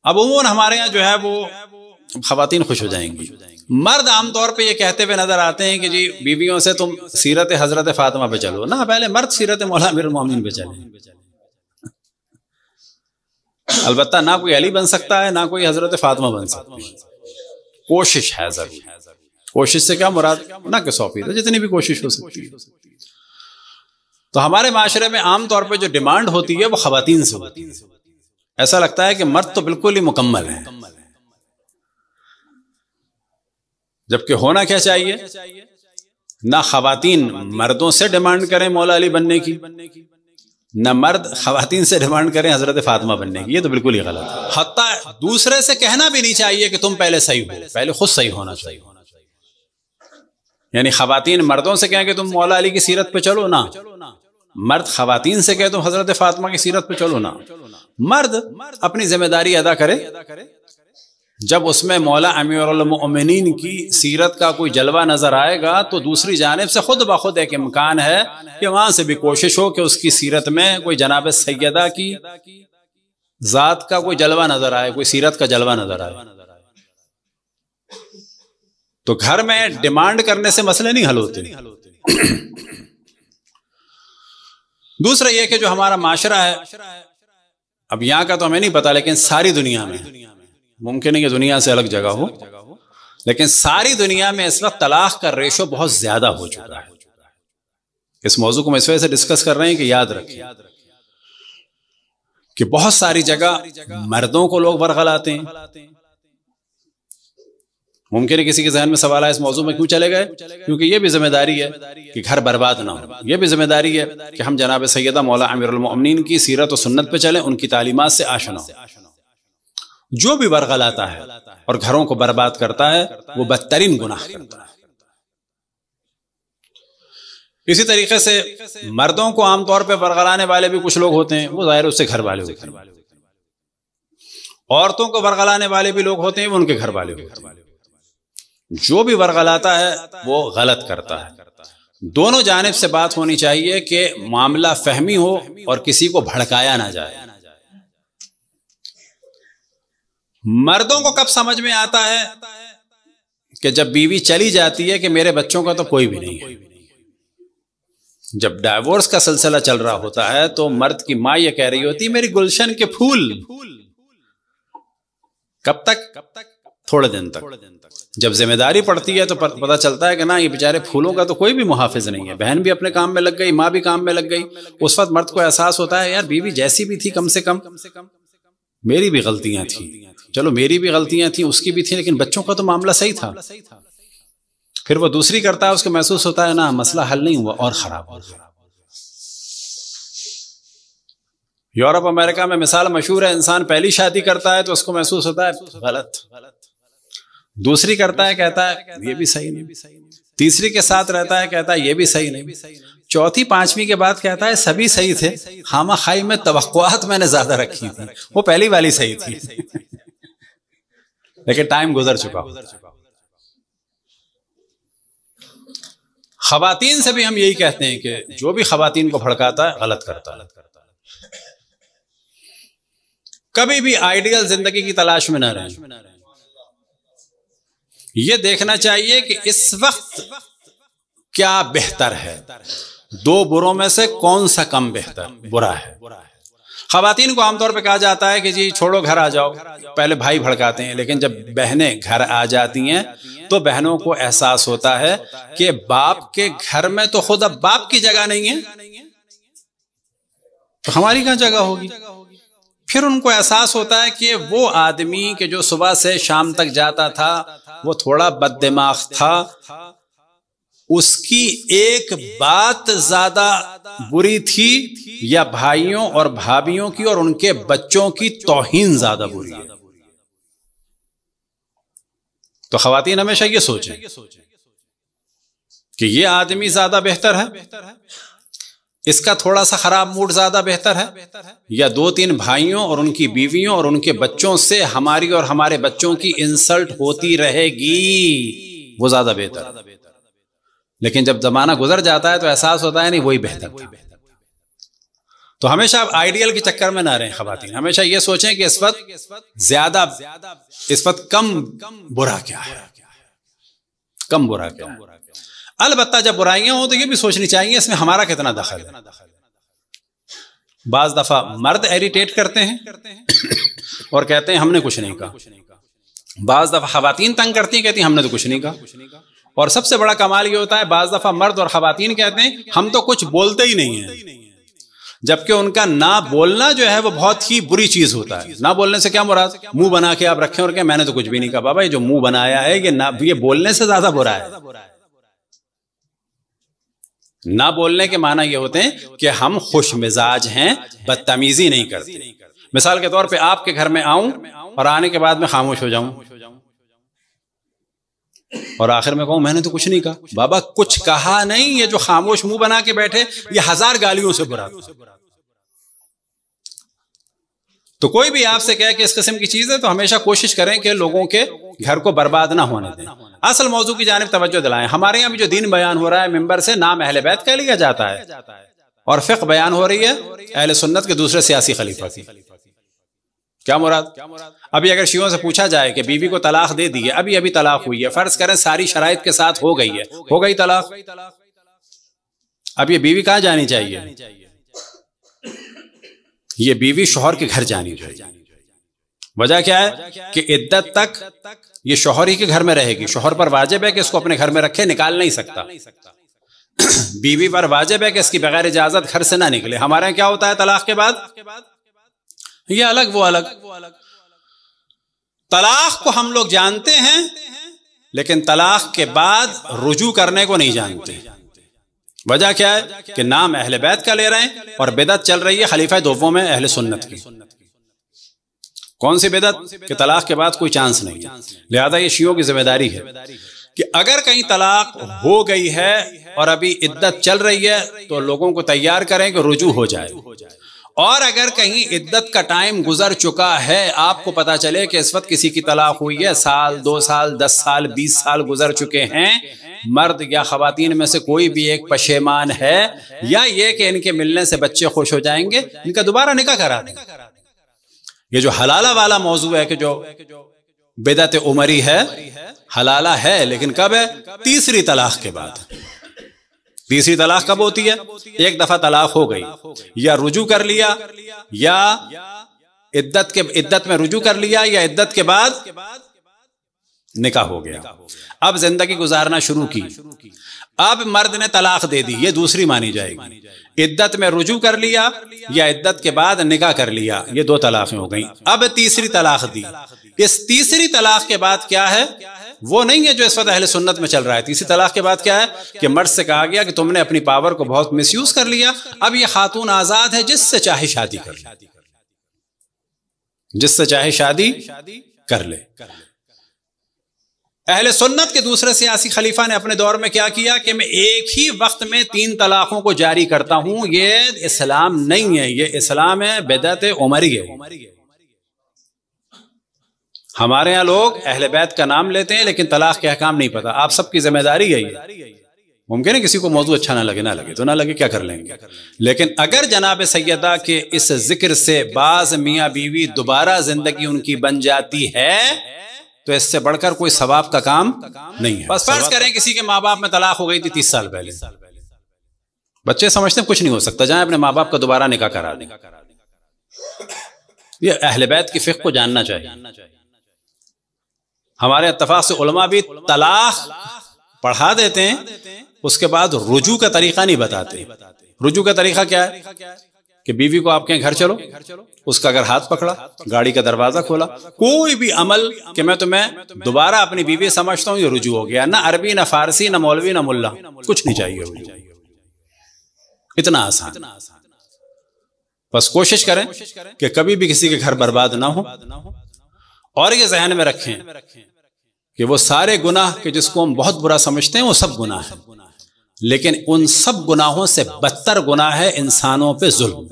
अब उमूमन हमारे यहाँ जो है वो खवातीन खुश हो जाएंगी। मर्द आमतौर पे ये कहते हुए नजर आते हैं कि जी बीवियों से तुम सीरत हजरत फातिमा पे चलो ना, पहले मर्द सीरत मौला अमीरुल मोमिनीन पे चले। अलबत्ता ना कोई अली बन सकता है, ना कोई हजरत फातिमा बन सकती है, कोशिश है जरूर। कोशिश से क्या मुराद, ना कि 100%, जितनी भी कोशिश हो सकती है। तो हमारे माशरे में आमतौर पे जो डिमांड होती है वो खवातीन से होती है। ऐसा लगता है कि मर्द तो बिल्कुल ही मुकम्मल है, जबकि होना क्या चाहिए, ना खवातीन मर्दों से डिमांड करें मौला अली बनने की, न मर्द खवातीन से डिमांड करें हजरत फातिमा बनने की। ये तो बिल्कुल ही गलत है। हत्ता दूसरे से कहना भी नहीं चाहिए कि तुम पहले सही हो, पहले खुद सही होना चाहिए। यानी खवातीन मर्दों से कहें कि तुम मौला अली की सीरत पे चलो ना, मर्द खवातीन से कहे तुम हजरत फातिमा की सीरत पे चलो ना। मर्द अपनी जिम्मेदारी अदा करे, जब उसमें मौला अमीरुल मोमिनीन की सीरत का कोई जलवा नजर आएगा तो दूसरी जानिब से खुद ब खुद एक इम्कान है कि वहां से भी कोशिश हो कि उसकी सीरत में कोई जनाब सैयदा की जात का कोई जलवा नजर आए, कोई सीरत का जलवा नजर आए। तो घर में डिमांड करने से मसले नहीं हल होते। दूसरा यह कि जो हमारा माशरा है, अब यहां का तो हमें नहीं पता, लेकिन सारी दुनिया में, मुमकिन है कि दुनिया से अलग जगह हो, लेकिन सारी दुनिया में इस वक्त तलाक का रेशो बहुत ज्यादा हो चुका है। इस मौजू को हम इस वजह से डिस्कस कर रहे हैं कि याद रखिए कि बहुत सारी जगह मर्दों को लोग बरगलाते हैं। मुमकिन है किसी के जहन में सवाल है इस मौजू में क्यों चले गए, क्योंकि ये भी जिम्मेदारी है कि घर बर्बाद ना हो, ये भी जिम्मेदारी है कि हम जनाब सैयदा मौला अमीरुल मोमिनीन की सीरत और सुन्नत पे चलें, उनकी तालीमात से आशना हो। जो भी बरगलाता है और घरों को बर्बाद करता है वो बदतरीन गुनाह करता है। इसी तरीके से मर्दों को आमतौर पर बरगलाने वाले भी कुछ लोग होते हैं, वो जाहिर उससे घर वाले होते हैं। औरतों को बरगलाने वाले भी लोग होते हैं, वो उनके घर वाले होते हैं। जो भी बरगलाता है वो गलत करता है। दोनों जानिब से बात होनी चाहिए कि मामला फहमी हो और किसी को भड़काया ना जाए। मर्दों को कब समझ में आता है कि जब बीवी चली जाती है कि मेरे बच्चों का तो कोई भी नहीं है। जब डाइवोर्स का सिलसिला चल रहा होता है तो मर्द की मां यह कह रही होती है मेरी गुलशन के फूल। कब तक? थोड़े दिन तक। जब जिम्मेदारी पड़ती है तो पता चलता है कि ना ये बेचारे फूलों का तो कोई भी मुहाफिज नहीं है। बहन भी अपने काम में लग गई, माँ भी काम में लग गई। उस वक्त मर्द को एहसास होता है यार बीवी जैसी भी थी कम से कम मेरी भी गलतियां थी, चलो मेरी भी गलतियां थी, उसकी भी थी, लेकिन बच्चों का तो मामला सही था। फिर वो दूसरी करता है, उसको महसूस होता है ना मसला हल नहीं हुआ और खराब हो गया। यूरोप अमेरिका में मिसाल मशहूर है, इंसान पहली शादी करता है तो उसको महसूस होता है गलत, दूसरी करता है कहता है ये भी सही नहीं, तीसरी के साथ रहता है कहता है ये भी सही नहीं, चौथी पांचवी के बाद कहता है सभी सही थे, खामा खाई में तवक्कुआत मैंने ज्यादा रखी थी, वो पहली वाली सही थी। लेकिन टाइम गुजर चुका। खवातीन से भी हम यही कहते हैं कि जो भी खवातीन को भड़काता है गलत करता है। कभी भी आइडियल जिंदगी की तलाश में न रहें। यह देखना चाहिए कि इस वक्त क्या बेहतर है, दो बुरों में से कौन सा कम बेहतर बुरा है। खवातीन को आमतौर पे कहा जाता है कि जी छोड़ो घर आ जाओ, पहले भाई भड़काते हैं, लेकिन जब बहनें घर आ जाती हैं तो बहनों को एहसास होता है कि बाप के घर में तो खुद अब बाप की जगह नहीं है तो हमारी कहां जगह होगी। फिर उनको एहसास होता है कि वो आदमी के जो सुबह से शाम तक जाता था वो थोड़ा बददिमाग था, उसकी एक बात ज्यादा बुरी थी या भाइयों और भाभियों की और उनके बच्चों की तौहीन ज्यादा बुरी है। तो खवातीन हमेशा ये सोचें कि ये आदमी ज्यादा बेहतर है, इसका थोड़ा सा खराब मूड ज्यादा बेहतर है, या दो तीन भाइयों और उनकी बीवियों और उनके बच्चों से हमारी और हमारे बच्चों की इंसल्ट होती रहेगी, वो ज्यादा बेहतर है। लेकिन जब जमाना गुजर जाता है तो एहसास होता है नहीं वही बेहतर था। तो हमेशा आप आइडियल के चक्कर में ना रहें ख़वातीन, हमेशा ये सोचें कि इस वक्त ज्यादा, इस वक्त कम बुरा क्या है, कम बुरा क्या है। अलबत्ता जब बुराइयां हो तो ये भी सोचनी चाहिए इसमें हमारा कितना दखल है। बाज दफा मर्द इरिटेट करते हैं और कहते हैं हमने कुछ नहीं कहा, बाज दफा ख़वातीन तंग करती हैं, कहती हैं हमने तो कुछ नहीं कहा। और सबसे बड़ा कमाल ये होता है बाज दफा मर्द और ख़वातीन कहते हैं हम तो कुछ बोलते ही नहीं है, जबकि उनका ना बोलना जो है वो बहुत ही बुरी चीज होता है। ना बोलने से क्या मुराद, मुंह बना के आप रखें और कहें मैंने तो कुछ भी नहीं कहा। बाबा ये जो मुंह बनाया है ये बोलने से ज्यादा बुरा है। ना बोलने के माना ये होते हैं कि हम खुश मिजाज हैं, बदतमीजी नहीं करते। मिसाल के तौर पे आपके घर में आऊं और आने के बाद में खामोश हो जाऊं और आखिर में कहूं मैंने तो कुछ नहीं कहा। बाबा कुछ कहा नहीं, ये जो खामोश मुंह बना के बैठे ये 1000 गालियों से बुरा। तो कोई भी आपसे कहे कि इस किस्म की चीज है तो हमेशा कोशिश करें कि लोगों के घर को बर्बाद ना होने दें। असल मौजू की जानिब तवज्जो दिलाएं। हमारे यहाँ भी जो दीन बयान हो रहा है मिंबर से नाम अहले बैत कह लिया जाता है और फिक्र बयान हो रही है अहले सुन्नत के दूसरे सियासी खलीफा की। क्या मुराद? अभी अगर शियों से पूछा जाए कि बीवी को तलाक दे दी है, अभी तलाक हुई है, फर्ज करें सारी शराइत के साथ हो गई है, हो गई तलाक, अब ये बीवी कहाँ जानी चाहिए? ये बीवी शौहर के घर जानी चाहिए। वजह क्या है कि इद्दत तक ये शौहर ही के घर में रहेगी। शौहर पर वाजिब है कि इसको अपने घर में रखे, निकाल नहीं सकता। बीवी पर वाजिब है कि इसकी बगैर इजाजत घर से ना निकले। हमारे यहाँ क्या होता है तलाक के बाद, ये अलग वो अलग। तलाक को हम लोग जानते हैं लेकिन तलाक के बाद रुजू करने को नहीं जानते। वजह क्या है कि नाम अहले बैत का ले रहे हैं और बिदअत चल रही है खलीफा दोवों में अहले सुन्नत की। कौन सी बिदअत? कि तलाक के बाद कोई चांस नहीं है। लिहाजा ये शियों की जिम्मेदारी है कि अगर कहीं तलाक हो गई है और अभी इद्दत चल रही है तो लोगों को तैयार करें कि रुजू हो जाए। और अगर कहीं इद्दत का टाइम गुजर चुका है, आपको पता चले कि इस वक्त किसी की तलाक हुई है, साल 2 साल 10 साल 20 साल गुजर चुके हैं, मर्द या खवातीन में से कोई भी एक पशेमान है या ये कि इनके मिलने से बच्चे खुश हो जाएंगे, इनका दोबारा निकाह करा दें। ये जो हलाला वाला मौजू है कि जो बिदअत उमरी है, हलाला है लेकिन कब है? तीसरी तलाक के बाद। तीसरी तलाक कब होती है? एक दफा तलाक हो गई, या रुजू कर लिया, या इद्दत में रुजू कर लिया, या इद्दत के बाद निकाह हो गया। अब जिंदगी गुजारना शुरू की, अब मर्द ने तलाक दे दी, ये दूसरी मानी जाएगी। इद्दत में रुजू कर लिया या इद्दत के बाद निकाह कर लिया, ये 2 तलाक़ें हो गई। अब तीसरी तलाक दी। इस तीसरी तलाक के बाद क्या है? वो नहीं है जो इस वक्त अहले सुन्नत में चल रहा है। तीसरी तलाक के बाद क्या है कि मर्द से कहा गया कि तुमने अपनी पावर को बहुत मिसयूज कर लिया, अब ये खातून आजाद है, जिससे चाहे शादी कर ले, जिससे चाहे शादी कर ले। अहले सुन्नत के दूसरे सियासी खलीफा ने अपने दौर में क्या किया कि मैं एक ही वक्त में 3 तलाकों को जारी करता हूं। ये इस्लाम नहीं है, ये इस्लाम है, बिदअत उमरी है। हमारे यहाँ लोग अहले बैत का नाम लेते हैं लेकिन तलाक के अहकाम नहीं पता। आप सबकी जिम्मेदारी है ये। मुमकिन है किसी को मौजू अच्छा ना लगे तो ना लगे, क्या कर लेंगे। लेकिन अगर जनाब सैयदा के इस जिक्र से बाज मियाँ बीवी दोबारा जिंदगी उनकी बन जाती है तो इससे बढ़कर कोई सवाब का काम नहीं है। बस फर्ज करें किसी के माँ बाप में तलाक हो गई थी 30 साल पहले, बच्चे समझते हैं कुछ नहीं हो सकता, जाए अपने माँ बाप का दोबारा निकाह करा दें। ये अहले बैत की फिक्र को जानना चाहिए। हमारे इत्तफाक से उलमा भी तलाक पढ़ा देते हैं, उसके बाद रुजू का तरीका नहीं बताते। रुजू का तरीका क्या है कि बीवी को आपके घर चलो, उसका अगर हाथ पकड़ा, गाड़ी का दरवाजा खोला, कोई भी अमल कि मैं तुम्हें दोबारा अपनी बीवी समझता हूं, ये रुजू हो गया। ना अरबी, ना फारसी, ना मौलवी, ना मुल्ला, कुछ नहीं चाहिए रुजू। इतना आसान। बस कोशिश करें कि कभी भी किसी के घर बर्बाद ना हो। और ये जहन में रखें कि वो सारे गुनाह के जिसको हम बहुत बुरा समझते हैं वो सब गुनाह है, लेकिन उन सब गुनाहों से बदतर गुनाह है इंसानों पे जुल्म।